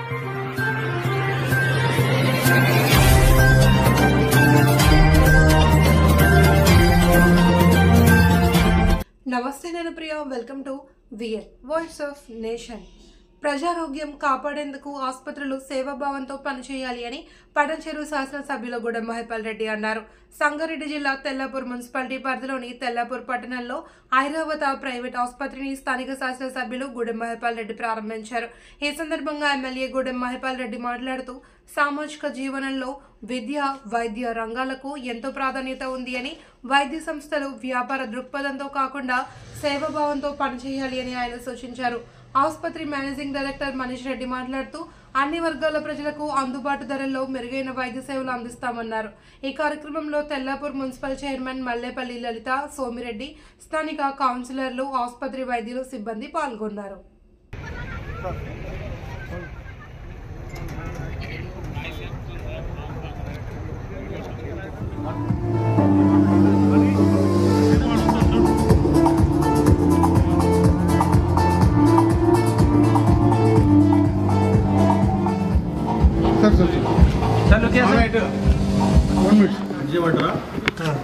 నమస్తే, నేను Priya. Welcome to VN voice of nation. ప్రజారోగ్యం కాపాడేందుకు ఆసుపత్రులు సేవాభావంతో పనిచేయాలి అని పటంచెరు శాసనసభ్యులు గూడెం మహిపాల్ రెడ్డి అన్నారు. సంగారెడ్డి జిల్లా తెల్లాపూర్ మున్సిపాలిటీ పరిధిలోని తెల్లాపూర్ పట్టణంలో ఐరావత ప్రైవేట్ ఆసుపత్రిని స్థానిక శాసనసభ్యులు గూడెం మహిపాల్ రెడ్డి ప్రారంభించారు. ఈ సందర్భంగా ఎమ్మెల్యే గూడెం మహిపాల్ రెడ్డి మాట్లాడుతూ సామాజిక జీవనంలో విద్య, వైద్య రంగాలకు ఎంతో ప్రాధాన్యత ఉంది అని, వైద్య సంస్థలు వ్యాపార దృక్పథంతో కాకుండా సేవాభావంతో పనిచేయాలి అని ఆయన సూచించారు. ఆసుపత్రి మేనేజింగ్ డైరెక్టర్ మనీష్ రెడ్డి మాట్లాడుతూ అన్ని వర్గాల ప్రజలకు అందుబాటు ధరల్లో మెరుగైన వైద్య సేవలు అందిస్తామన్నారు. ఈ కార్యక్రమంలో తెల్లాపూర్ మున్సిపల్ చైర్మన్ మల్లేపల్లి లలిత, సోమిరెడ్డి, స్థానిక కౌన్సిలర్లు, ఆసుపత్రి వైద్యులు, సిబ్బంది పాల్గొన్నారు. चलो क्या सर 1 मिनट जी बटरा सर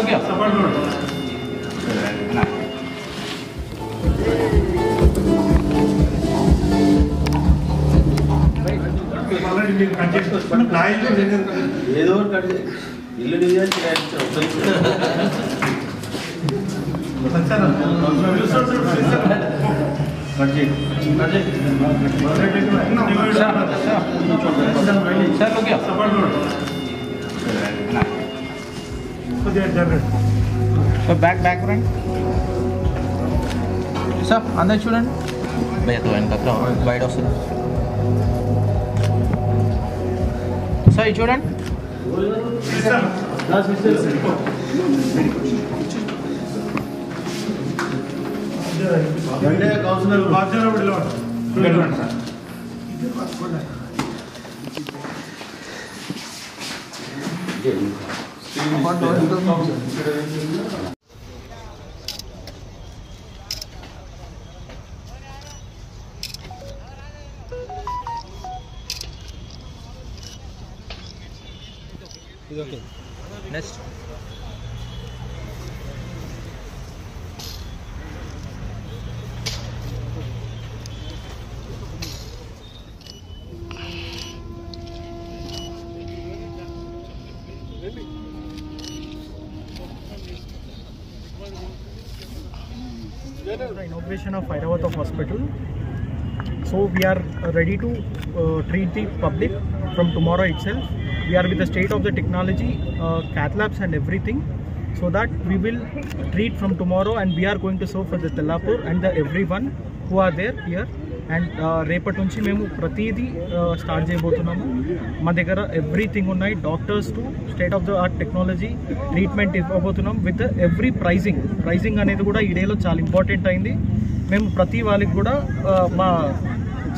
क्या ఏదో ఇల్లు బ్యాక్ ఫ్రంట్ సార్ అందరు చూడండి భయ్యతో వెనక బయట వస్తుంది సార్ చూడండి okay next inauguration of Airavata Hospital. So we are ready to treat the public from tomorrow itself. We are with the state of the technology, cath labs and everything, so that we will treat from tomorrow, and we are going to serve for the Tellapur and the everyone who are there here. And రేపటి నుంచి మేము ప్రతిదీ start చేయబోతున్నాము. మా దగ్గర everything ఉన్నాయి, doctors to state of the art technology treatment ఇవ్వబోతున్నాం. With every pricing అనేది కూడా ఈ డేలో చాలా ఇంపార్టెంట్ అయింది. మేము ప్రతి వాళ్ళకి కూడా మా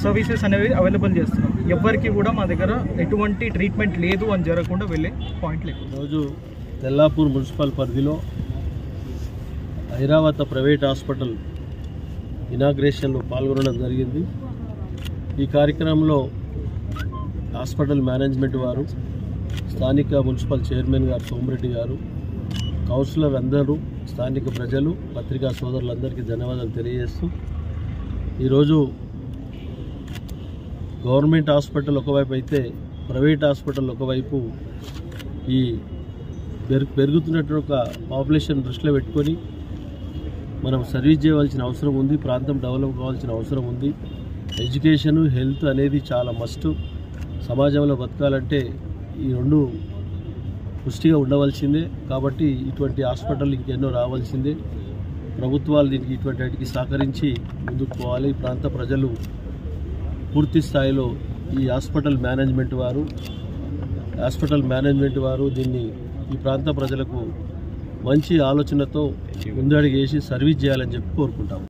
సర్వీసెస్ అనేవి అవైలబుల్ చేస్తున్నాం. ఎవరికి కూడా మా దగ్గర ఎటువంటి ట్రీట్మెంట్ లేదు అని జరగకుండా వెళ్ళే పాయింట్ లేదు. ఈరోజు తెల్లాపూర్ మున్సిపల్ పరిధిలో ఐరావత ప్రైవేట్ హాస్పిటల్ ఇనాగ్రేషన్లో పాల్గొనడం జరిగింది. ఈ కార్యక్రమంలో హాస్పిటల్ మేనేజ్మెంట్ వారు, స్థానిక మున్సిపల్ చైర్మన్ గారు సోమిరెడ్డి గారు, కౌన్సిలర్ అందరూ, స్థానిక ప్రజలు, పత్రికా సోదరులందరికీ ధన్యవాదాలు తెలియజేస్తూ, ఈరోజు గవర్నమెంట్ హాస్పిటల్ ఒకవైపు అయితే ప్రైవేట్ హాస్పిటల్ ఒకవైపు ఈ పెరుగుతున్నటువంటి ఒక పాపులేషన్ దృష్టిలో పెట్టుకొని మనం సర్వీస్ చేయవలసిన అవసరం ఉంది. ప్రాంతం డెవలప్ కావాల్సిన అవసరం ఉంది. ఎడ్యుకేషను, హెల్త్ అనేది చాలా మస్ట్. సమాజంలో బతకాలంటే ఈ రెండు పుష్టిగా ఉండవలసిందే. కాబట్టి ఇటువంటి హాస్పిటల్ ఇంకెన్నో రావాల్సిందే. ప్రభుత్వాలు దీనికి ఇటువంటి వాటికి సహకరించి ముందుకు పోవాలి. ప్రాంత ప్రజలు పూర్తి స్థాయిలో ఈ హాస్పిటల్ మేనేజ్మెంట్ వారు దీన్ని ఈ ప్రాంత ప్రజలకు మంచి ఆలోచనతో ముందడుగు వేసి సర్వీస్ చేయాలని చెప్పి కోరుకుంటాము.